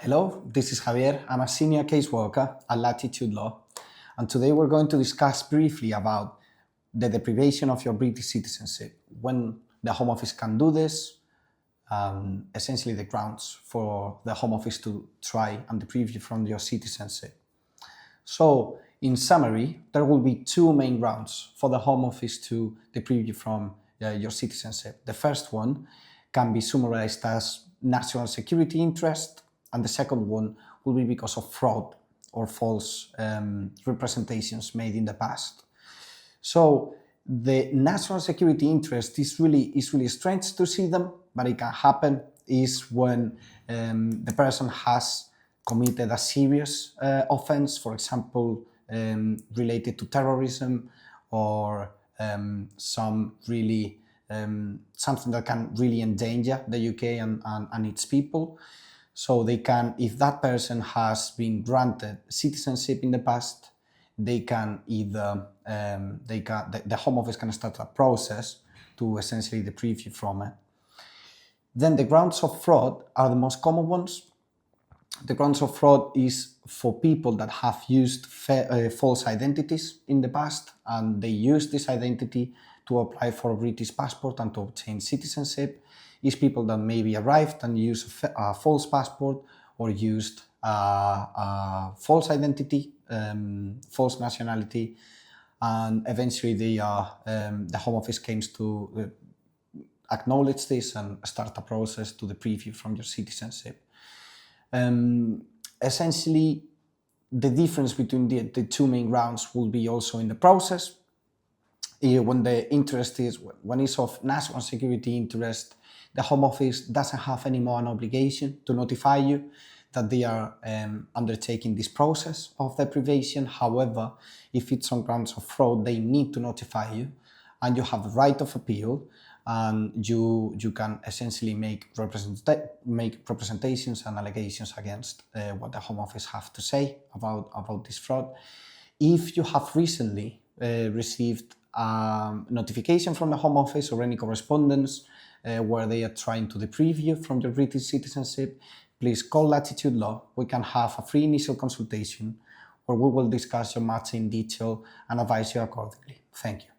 Hello, this is Javier. I'm a senior caseworker at Latitude Law, and today we're going to discuss briefly about the deprivation of your British citizenship, when the Home Office can do this, essentially the grounds for the Home Office to try and deprive you from your citizenship. So, in summary, there will be two main grounds for the Home Office to deprive you from your citizenship. The first one can be summarized as national security interest, and the second one will be because of fraud or false representations made in the past. So the national security interest is really strange to see them, but it can happen is when the person has committed a serious offense, for example, related to terrorism or something that can really endanger the UK and its people. So they can, if that person has been granted citizenship in the past, they can either, the Home Office can start a process to essentially deprive you from it. Then the grounds of fraud are the most common ones. The grounds of fraud is for people that have used false identities in the past, and they use this identity to apply for a British passport and to obtain citizenship. Is people that maybe arrived and used a false passport or used a false identity, false nationality, and eventually the Home Office came to acknowledge this and start a process to deprive you from your citizenship. Essentially, the difference between the two main grounds will be also in the process. When the interest is, when it's of national security interest, the Home Office doesn't have any more an obligation to notify you that they are undertaking this process of deprivation. However, if it's on grounds of fraud, they need to notify you, and you have the right of appeal, and you can essentially make representations and allegations against what the Home Office have to say about this fraud. If you have recently received notification from the Home Office or any correspondence where they are trying to deprive you from your British citizenship, please call Latitude Law. We can have a free initial consultation where we will discuss your matter in detail and advise you accordingly. Thank you.